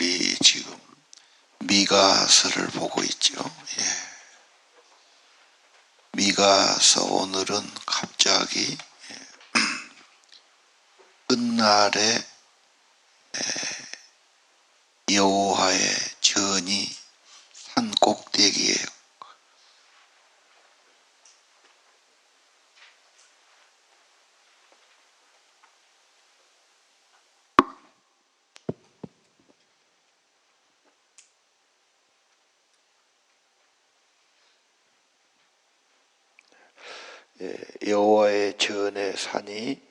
우리 지금 미가서를 보고 있죠. 미가서 오늘은 갑자기 끝날에 여호와의 전이 산 꼭대기에 여호와의 전의 산이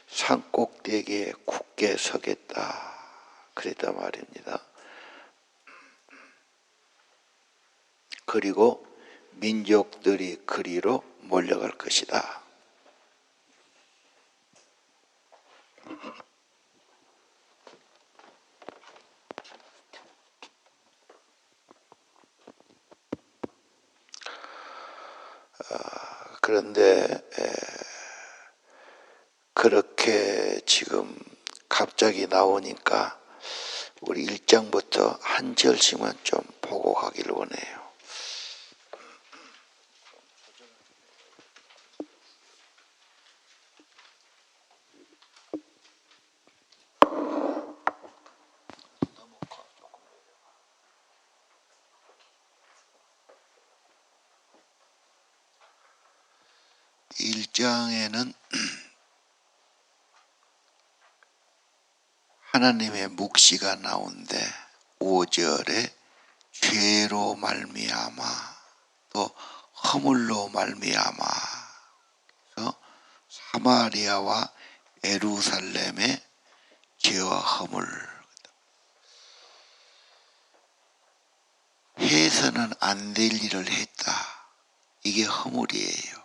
산 꼭대기에 굳게 서겠다 그랬단 말입니다. 그리고 민족들이 그리로 몰려갈 것이다. 그런데 그렇게 지금 갑자기 나오니까 우리 1장부터 한 절씩만 좀 보고 가기를 원해요. (1장에는) 하나님의 묵시가 나오는데 5절에 죄로 말미암아 또 허물로 말미암아 사마리아와 예루살렘의 죄와 허물 해서는 안 될 일을 했다. 이게 허물이에요.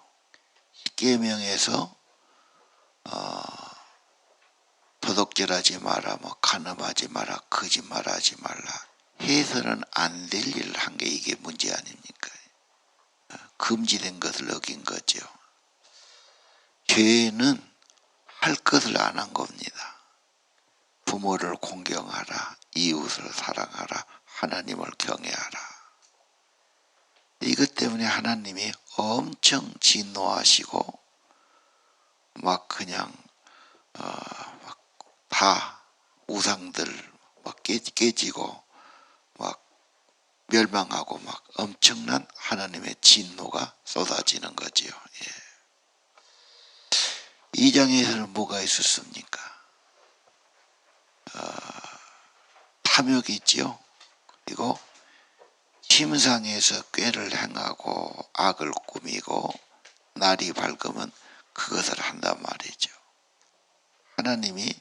십계명에서 도둑질하지 마라, 간음하지 마라, 거짓말하지 말라. 해서는 안 될 일을 한 게 이게 문제 아닙니까? 금지된 것을 어긴 거죠. 죄는 할 것을 안 한 겁니다. 부모를 공경하라, 이웃을 사랑하라, 하나님을 경외하라. 이것 때문에 하나님이 엄청 진노하시고 막 그냥 막 다 우상들 막 깨지고 막 멸망하고 막 엄청난 하나님의 진노가 쏟아지는 거지요. 2장에서는 뭐가 있었습니까? 탐욕이 있지요. 그리고 침상에서 꾀를 행하고 악을 꾸미고 날이 밝으면 그것을 한단 말이죠. 하나님이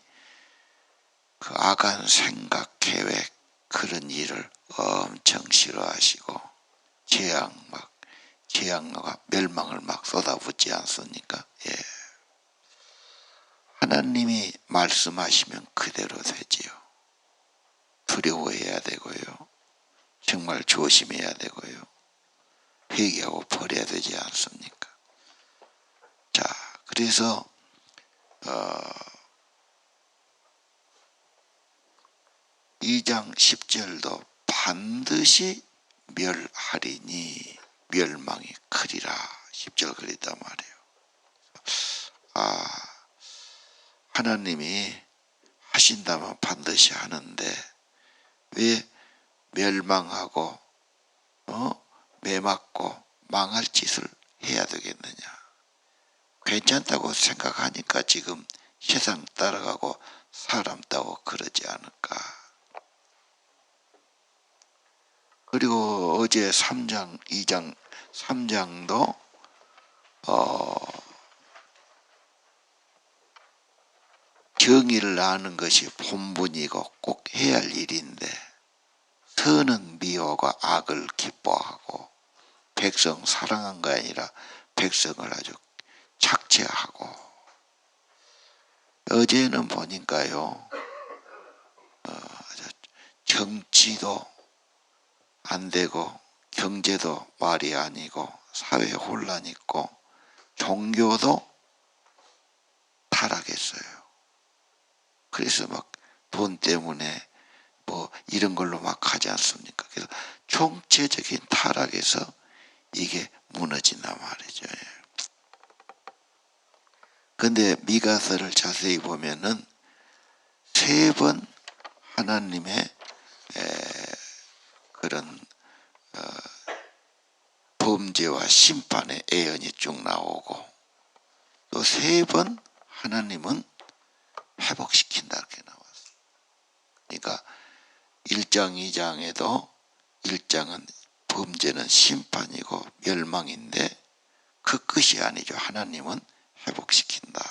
그 악한 생각, 계획 그런 일을 엄청 싫어하시고 재앙과 멸망을 막 쏟아붓지 않습니까? 하나님이 말씀하시면 그대로 되지요. 두려워해야 되고요. 정말 조심해야 되고요. 회개하고 버려야 되지 않습니까? 자, 그래서 2장 10절도 반드시 멸하리니 멸망이 크리라 10절 그랬단 말이에요. 하나님이 하신다면 반드시 하는데 왜 멸망하고 매맞고 망할 짓을 해야 되겠느냐. 괜찮다고 생각하니까 지금 세상 따라가고 사람 따고 그러지 않을까. 그리고 어제 3장 2장 3장도 정의를 아는 것이 본분이고 꼭 해야 할 일인데 선은 미워하고 악을 기뻐하고 백성 사랑한 거 아니라 백성을 아주 착취하고 어제는 보니까요 정치도 안 되고 경제도 말이 아니고 사회 혼란 있고 종교도 타락했어요. 그래서 막 돈 때문에 뭐 이런 걸로 막 하지 않습니까? 그래서 총체적인 타락에서 이게 무너진단 말이죠. 근데 미가서를 자세히 보면은 3번 하나님의 그런 범죄와 심판의 애언이 쭉 나오고, 또 3번 하나님은 회복시킨다 이렇게 나왔어요. 그러니까 1장 2장에도 1장은 범죄는 심판이고 멸망인데 그 끝이 아니죠. 하나님은 회복시킨다.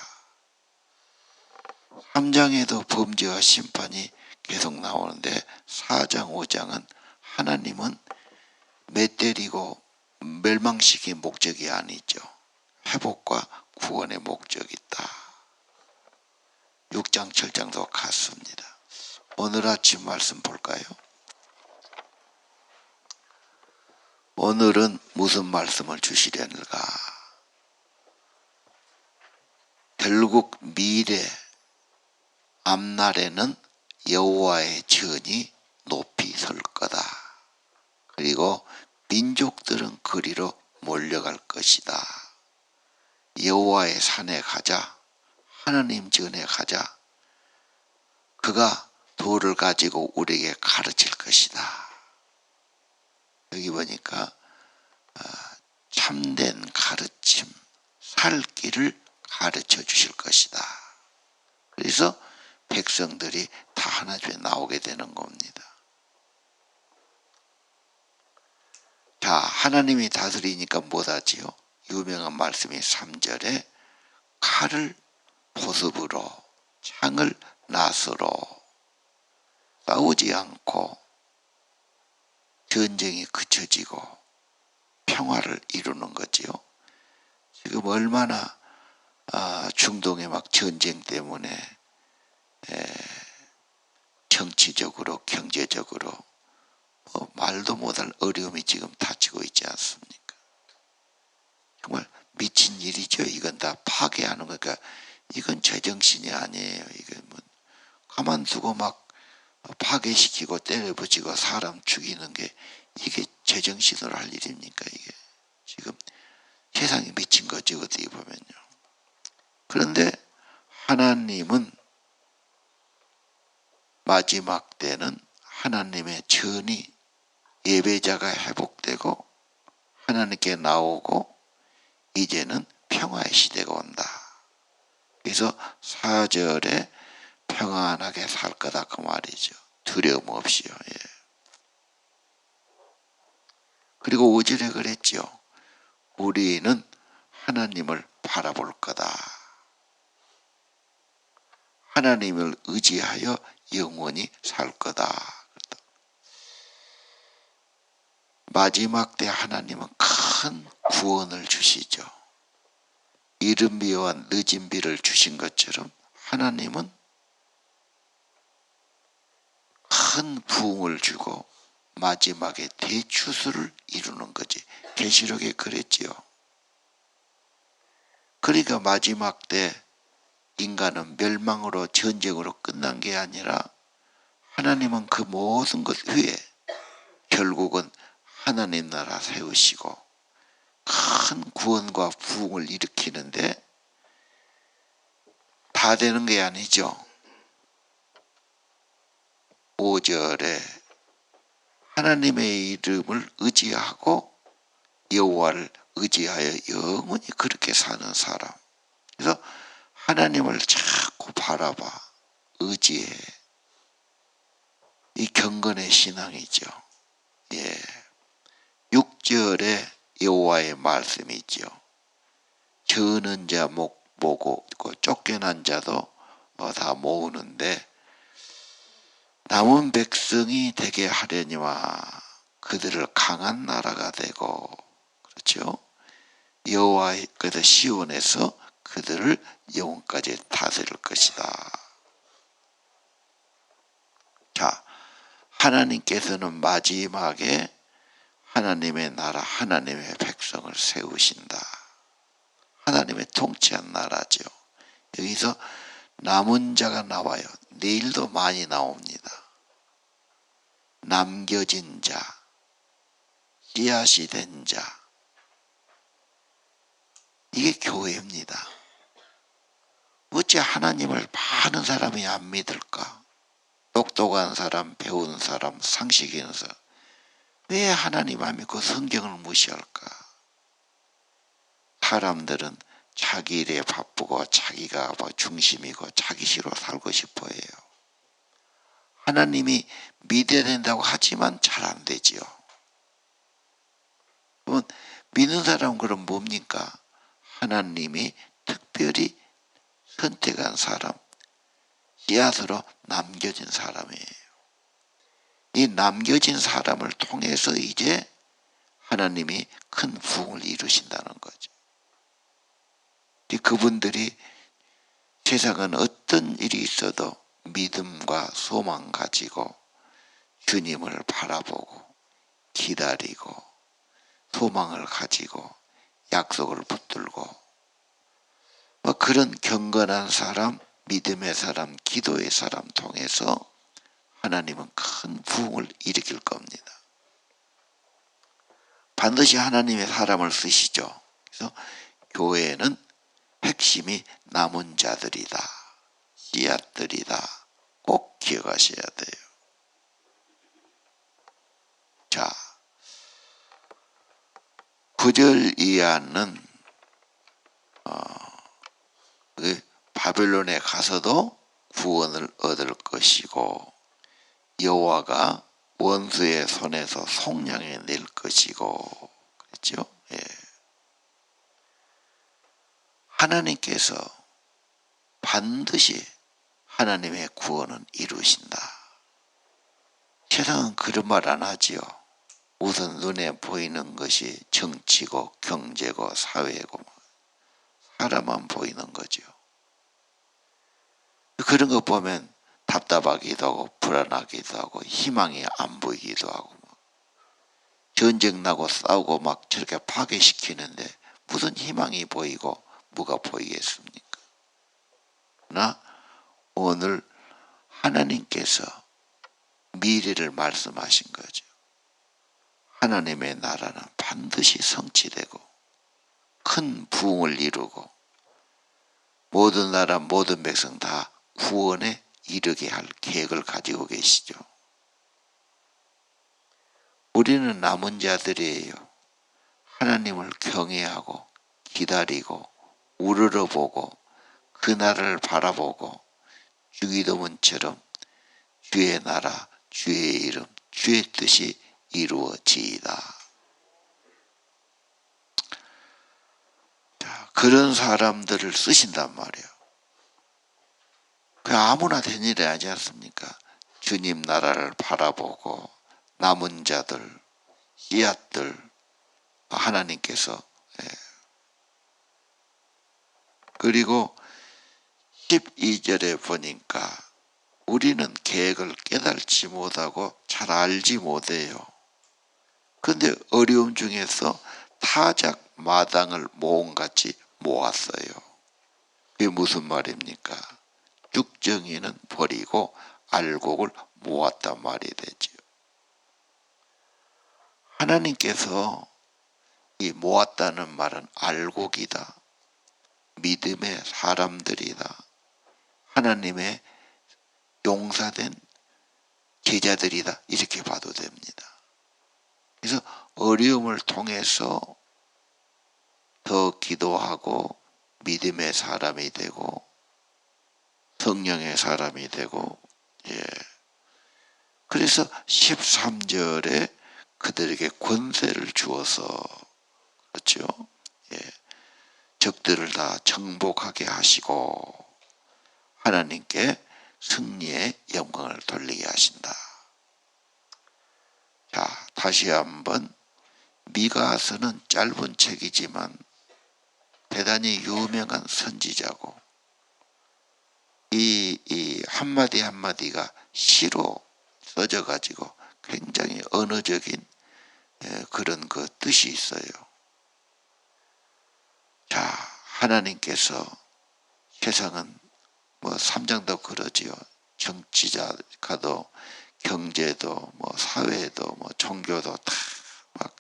3장에도 범죄와 심판이 계속 나오는데 4장 5장은 하나님은 맷때리고 멸망시킨 목적이 아니죠. 회복과 구원의 목적이 있다. 6장 7장도 같습니다. 오늘 아침 말씀 볼까요? 오늘은 무슨 말씀을 주시려는가? 결국 미래 앞날에는 여호와의 전이 높이 설 거다. 그리고 민족들은 그리로 몰려갈 것이다. 여호와의 산에 가자. 하나님 전에 가자. 그가 돌을 가지고 우리에게 가르칠 것이다. 여기 보니까 참된 가르침, 살 길을 가르쳐 주실 것이다. 그래서 백성들이 다 하나님에 나오게 되는 겁니다. 자, 하나님이 다스리니까 못하지요. 유명한 말씀이 3절에 칼을 보습으로, 창을 낫으로 싸우지 않고 전쟁이 그쳐지고 평화를 이루는 거지요. 지금 얼마나 중동에 막 전쟁 때문에 정치적으로 경제적으로 말도 못할 어려움이 지금 닥치고 있지 않습니까? 정말 미친 일이죠. 이건 다 파괴하는 거니까 이건 제정신이 아니에요. 이게 뭐 가만두고 막 파괴시키고 때려붙이고 사람 죽이는 게 이게 제정신으로 할 일입니까? 이게 지금 세상이 미친 거죠. 어떻게 보면요. 그런데 하나님은 마지막 때는 하나님의 전이 예배자가 회복되고 하나님께 나오고 이제는 평화의 시대가 온다. 그래서 4절에 평안하게 살 거다 그 말이죠. 두려움 없이요. 예. 그리고 5절에 그랬죠. 우리는 하나님을 바라볼 거다. 하나님을 의지하여 영원히 살 거다. 마지막 때 하나님은 큰 구원을 주시죠. 이른 비와 늦은 비를 주신 것처럼 하나님은 큰 부흥을 주고 마지막에 대추수를 이루는 거지. 계시록에 그랬지요. 그러니까 마지막 때 인간은 멸망으로 전쟁으로 끝난 게 아니라 하나님은 그 모든 것 위에 결국은 하나님 나라 세우시고 큰 구원과 부흥을 일으키는데 다 되는 게 아니죠. 5절에 하나님의 이름을 의지하고 여호와를 의지하여 영원히 그렇게 사는 사람. 그래서 하나님을 자꾸 바라봐. 의지해. 이 경건의 신앙이죠. 예. 6절에 여호와의 말씀이 있죠. 저는 자 목 보고 쫓겨난 자도 다 모으는데 남은 백성이 되게 하려니와 그들을 강한 나라가 되고, 그렇죠? 여호와의 그들 시온에서 그들을 영원까지 다스릴 것이다. 자, 하나님께서는 마지막에 하나님의 나라, 하나님의 백성을 세우신다. 하나님의 통치한 나라죠. 여기서 남은 자가 나와요. 내일도 많이 나옵니다. 남겨진 자, 씨앗이 된 자, 이게 교회입니다. 어째 하나님을 많은 사람이 안 믿을까? 똑똑한 사람, 배운 사람, 상식 있는 사람, 왜 하나님 안 믿고 성경을 무시할까? 사람들은 자기 일에 바쁘고 자기가 중심이고 자기 시로 살고 싶어 해요. 하나님이 믿어야 된다고 하지만 잘 안 되지요. 그러면 믿는 사람은 그럼 뭡니까? 하나님이 특별히 선택한 사람, 씨앗으로 남겨진 사람이에요. 이 남겨진 사람을 통해서 이제 하나님이 큰 부흥을 이루신다는 거죠. 그분들이 세상은 어떤 일이 있어도 믿음과 소망 가지고 주님을 바라보고 기다리고 소망을 가지고 약속을 붙들고 그런 경건한 사람, 믿음의 사람, 기도의 사람 통해서 하나님은 큰 부흥을 일으킬 겁니다. 반드시 하나님의 사람을 쓰시죠. 그래서 교회는 핵심이 남은 자들이다, 씨앗들이다. 꼭 기억하셔야 돼요. 자, 9절 이하는 바벨론에 가서도 구원을 얻을 것이고 여호와가 원수의 손에서 속량해 낼 것이고 그랬죠. 예. 하나님께서 반드시 하나님의 구원은 이루신다. 세상은 그런 말 안 하지요. 우선 눈에 보이는 것이 정치고 경제고 사회고 사람만 보이는 거죠. 그런 거 보면 답답하기도 하고 불안하기도 하고 희망이 안 보이기도 하고 전쟁 나고 싸우고 막 저렇게 파괴시키는데 무슨 희망이 보이고 뭐가 보이겠습니까? 그러나 오늘 하나님께서 미래를 말씀하신 거죠. 하나님의 나라는 반드시 성취되고 큰 부흥을 이루고 모든 나라 모든 백성 다 구원에 이르게 할 계획을 가지고 계시죠. 우리는 남은 자들이에요. 하나님을 경외하고 기다리고 우러러보고 그날을 바라보고 주기도문처럼 주의 나라 주의 이름 주의 뜻이 이루어지이다. 자, 그런 사람들을 쓰신단 말이에요. 그 아무나 된 일이 아니지 않습니까? 주님 나라를 바라보고 남은 자들, 씨앗들 하나님께서 그리고 12절에 보니까 우리는 계획을 깨달지 못하고 잘 알지 못해요. 그런데 어려움 중에서 타작 마당을 모험같이 모았어요. 그게 무슨 말입니까? 죽정이는 버리고 알곡을 모았단 말이 되죠. 하나님께서 이 모았다는 말은 알곡이다. 믿음의 사람들이다. 하나님의 용사된 제자들이다. 이렇게 봐도 됩니다. 그래서 어려움을 통해서 더 기도하고 믿음의 사람이 되고 성령의 사람이 되고 그래서 13절에 그들에게 권세를 주어서 그렇죠. 적들을 다 정복하게 하시고 하나님께 승리의 영광을 돌리게 하신다. 자, 다시 한번 미가서는 짧은 책이지만 대단히 유명한 선지자고 이 한마디 한마디가 시로 써져 가지고 굉장히 언어적인 그런 그 뜻이 있어요. 자, 하나님께서 세상은 3장도 그러지요. 정치자가도 경제도 뭐 사회도 뭐 종교도 다 막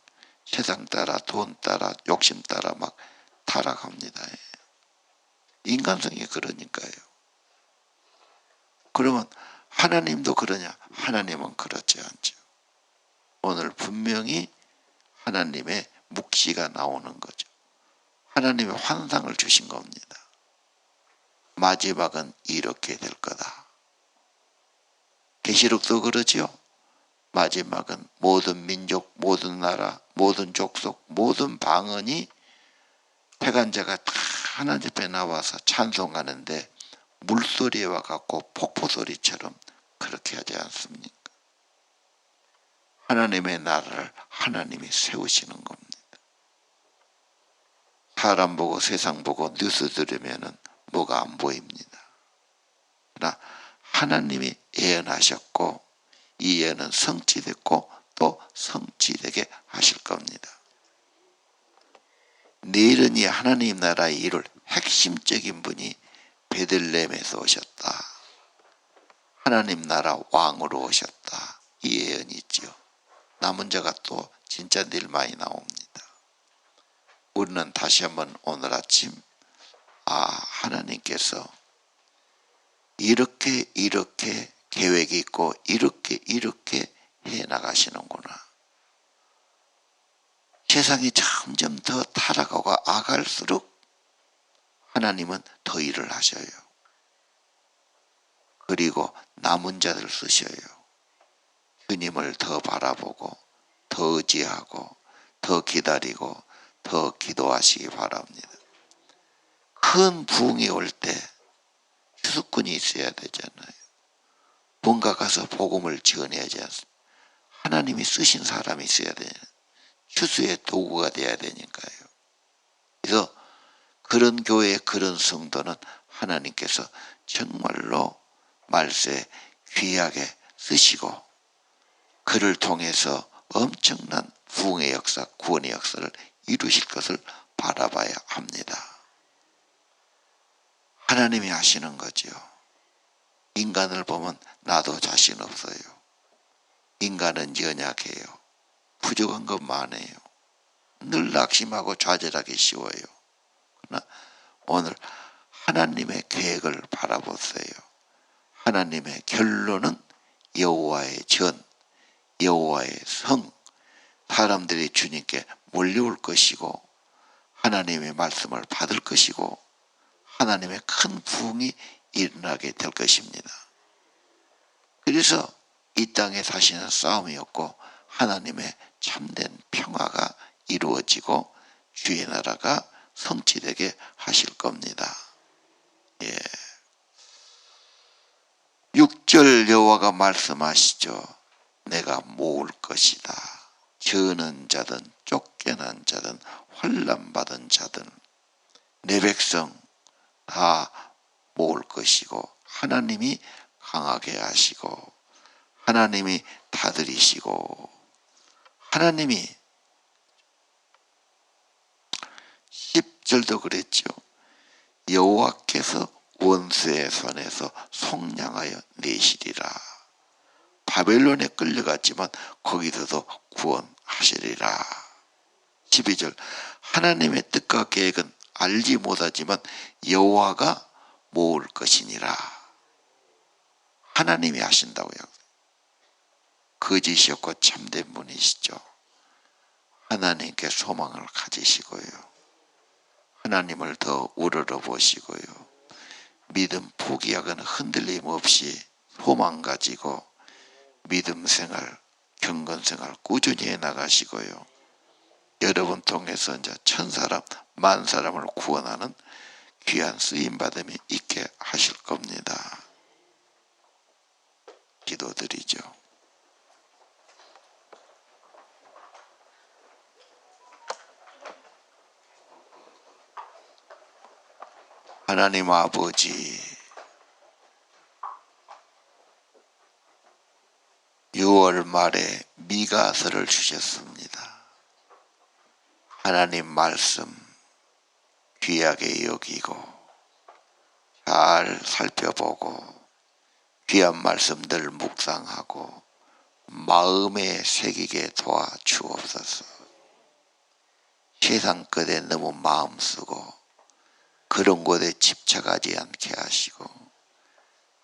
세상 따라 돈 따라 욕심 따라 막 타락합니다. 인간성이 그러니까요. 그러면 하나님도 그러냐? 하나님은 그렇지 않죠. 오늘 분명히 하나님의 묵시가 나오는 거죠. 하나님의 환상을 주신 겁니다. 마지막은 이렇게 될 거다. 계시록도 그러지요. 마지막은 모든 민족, 모든 나라, 모든 족속, 모든 방언이 패간자가 다 하나님 앞에 나와서 찬송하는데 물소리와 같고 폭포소리처럼 그렇게 하지 않습니까? 하나님의 나라를 하나님이 세우시는 겁니다. 사람 보고 세상 보고 뉴스 들으면은 뭐가 안 보입니다. 그러나 하나님이 예언하셨고 이 예언은 성취됐고 또 성취되게 하실 겁니다. 내일은 이 하나님 나라의 이룰 핵심적인 분이 베들레헴에서 오셨다. 하나님 나라 왕으로 오셨다. 이 예언이 있죠. 남은 자가 또 진짜 내일 많이 나옵니다. 우리는 다시 한번 오늘 아침 하나님께서 이렇게 계획이 있고 이렇게 해나가시는구나. 세상이 점점 더 타락하고 악할수록 하나님은 더 일을 하셔요. 그리고 남은 자들 쓰셔요. 주님을 더 바라보고 더 의지하고 더 기다리고 더 기도하시기 바랍니다. 큰 부흥이 올 때 추수꾼이 있어야 되잖아요. 뭔가 가서 복음을 전해야지 않습니까? 하나님이 쓰신 사람이 있어야 돼요. 추수의 도구가 돼야 되니까요. 그래서 그런 교회 그런 성도는 하나님께서 정말로 말세에 귀하게 쓰시고 그를 통해서 엄청난 부흥의 역사, 구원의 역사를 이루실 것을 바라봐야 합니다. 하나님이 하시는 거죠. 인간을 보면 나도 자신 없어요. 인간은 연약해요. 부족한 것 많아요. 늘 낙심하고 좌절하기 쉬워요. 그러나 오늘 하나님의 계획을 바라보세요. 하나님의 결론은 여호와의 전, 여호와의 성, 사람들이 주님께 몰려올 것이고 하나님의 말씀을 받을 것이고 하나님의 큰 부흥이 일어나게 될 것입니다. 그래서 이 땅에 사시는 싸움이 없고 하나님의 참된 평화가 이루어지고 주의 나라가 성취되게 하실 겁니다. 6절 여호와가 말씀하시죠. 내가 모을 것이다. 저는 자든 쫓겨난 자든 환난받은 자든 내 백성 다 모을 것이고 하나님이 강하게 하시고 하나님이 다스리시고 하나님이 10절도 그랬죠. 여호와께서 원수의 손에서 속량하여 내시리라. 바벨론에 끌려갔지만 거기서도 구원하시리라. 12절 하나님의 뜻과 계획은 알지 못하지만 여호와가 모을 것이니라. 하나님이 하신다고요. 거짓이 없고 참된 분이시죠. 하나님께 소망을 가지시고요. 하나님을 더 우러러 보시고요. 믿음 포기하거나 흔들림 없이 소망 가지고 믿음 생활, 경건 생활 꾸준히 해나가시고요. 여러분 통해서 이제 1000사람, 10,000사람을 구원하는 귀한 쓰임받음이 있게 하실 겁니다. 기도드리죠. 하나님 아버지, 6월 말에 미가서를 주셨습니다. 하나님 말씀 귀하게 여기고 잘 살펴보고 귀한 말씀들 묵상하고 마음에 새기게 도와주옵소서. 세상 것에 너무 마음 쓰고 그런 곳에 집착하지 않게 하시고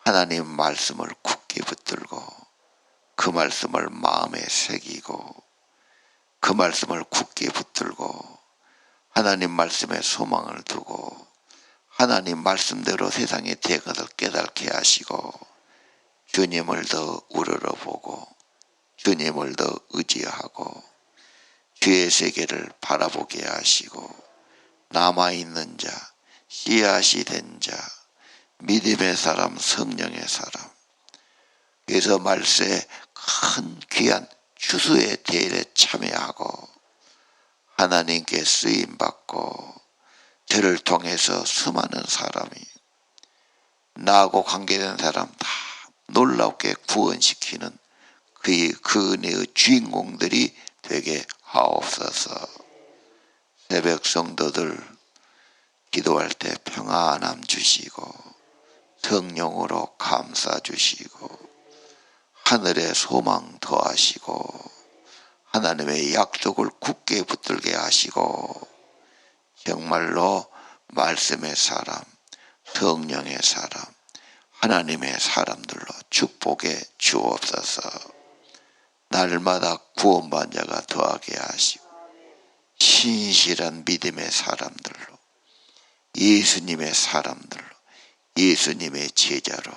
하나님 말씀을 굳게 붙들고 그 말씀을 마음에 새기고 그 말씀을 굳게 붙들고 하나님 말씀에 소망을 두고 하나님 말씀대로 세상의 대것을 깨닫게 하시고 주님을 더 우러러보고 주님을 더 의지하고 주의 세계를 바라보게 하시고 남아있는 자, 씨앗이 된 자, 믿음의 사람, 성령의 사람, 그래서 말세에 큰 귀한 추수의 대일에 참여하고 하나님께 쓰임받고 저를 통해서 수많은 사람이 나하고 관계된 사람 다 놀랍게 구원시키는 그 은혜의 주인공들이 되게 하옵소서. 새벽 성도들 기도할 때 평안함 주시고 성령으로 감싸 주시고 하늘의 소망 더하시고 하나님의 약속을 굳게 붙들게 하시고 정말로 말씀의 사람, 성령의 사람, 하나님의 사람들로 축복해 주옵소서. 날마다 구원받은 자가 더하게 하시고 신실한 믿음의 사람들로 예수님의 사람들로 예수님의 제자로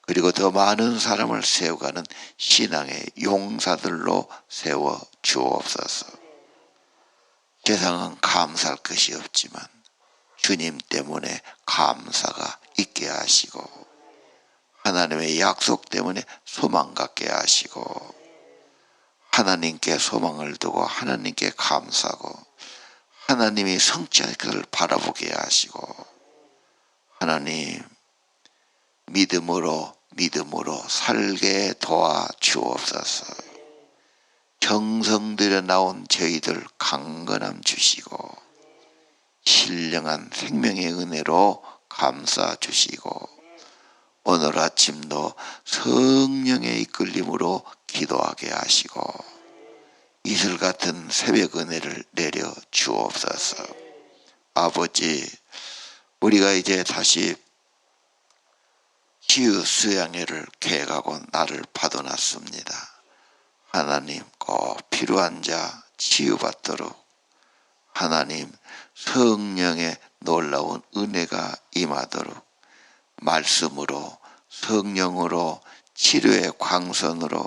그리고 더 많은 사람을 세워가는 신앙의 용사들로 세워 주옵소서. 세상은 감사할 것이 없지만 주님 때문에 감사가 있게 하시고 하나님의 약속 때문에 소망 갖게 하시고 하나님께 소망을 두고 하나님께 감사하고 하나님이 성취할 것을 바라보게 하시고 하나님 믿음으로 살게 도와 주옵소서. 정성들여 나온 저희들 강건함 주시고 신령한 생명의 은혜로 감싸 주시고 오늘 아침도 성령의 이끌림으로 기도하게 하시고 이슬 같은 새벽 은혜를 내려 주옵소서. 아버지, 우리가 이제 다시 치유 수양회를 계획하고 날을 받아놨습니다. 하나님 꼭 필요한 자 치유받도록 하나님 성령의 놀라운 은혜가 임하도록 말씀으로 성령으로 치료의 광선으로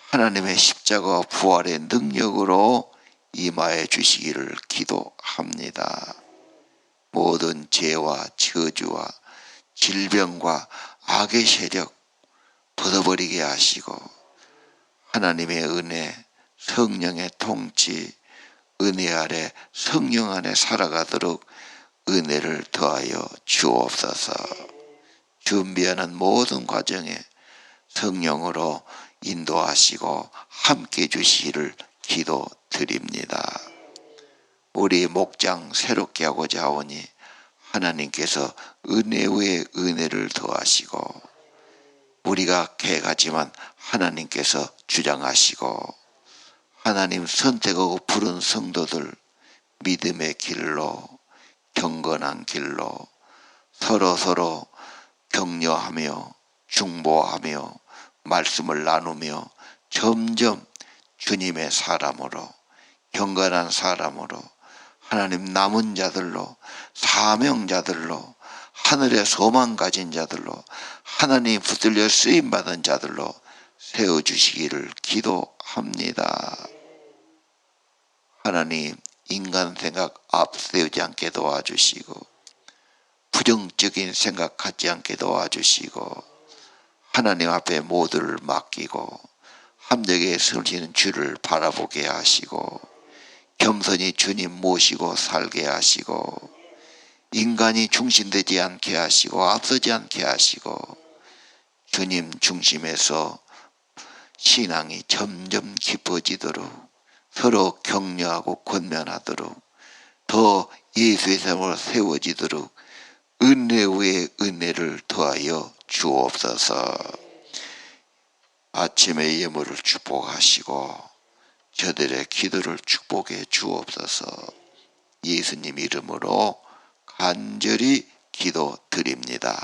하나님의 십자가 부활의 능력으로 임하여 주시기를 기도합니다. 모든 죄와 저주와 질병과 악의 세력 벗어버리게 하시고 하나님의 은혜, 성령의 통치, 은혜 아래 성령 안에 살아가도록 은혜를 더하여 주옵소서. 준비하는 모든 과정에 성령으로 인도하시고 함께 주시기를 기도드립니다. 우리 목장 새롭게 하고자 하오니 하나님께서 은혜 위에 은혜를 더하시고 우리가 계획하지만 하나님께서 주장하시고 하나님 선택하고 부른 성도들 믿음의 길로 경건한 길로 서로 격려하며 중보하며 말씀을 나누며 점점 주님의 사람으로 경건한 사람으로 하나님 남은 자들로 사명자들로 하늘의 소망 가진 자들로 하나님 붙들려 쓰임받은 자들로 세워주시기를 기도합니다. 하나님 인간 생각 앞세우지 않게 도와주시고 부정적인 생각 갖지 않게 도와주시고 하나님 앞에 모두를 맡기고 함정에 서시는 주를 바라보게 하시고 겸손히 주님 모시고 살게 하시고 인간이 중심되지 않게 하시고 앞서지 않게 하시고 주님 중심에서 신앙이 점점 깊어지도록 서로 격려하고 권면하도록 더 예수의 삶으로 세워지도록 은혜 위에 은혜를 더하여 주옵소서. 아침의 예물을 축복하시고 저들의 기도를 축복해 주옵소서. 예수님 이름으로 간절히 기도드립니다.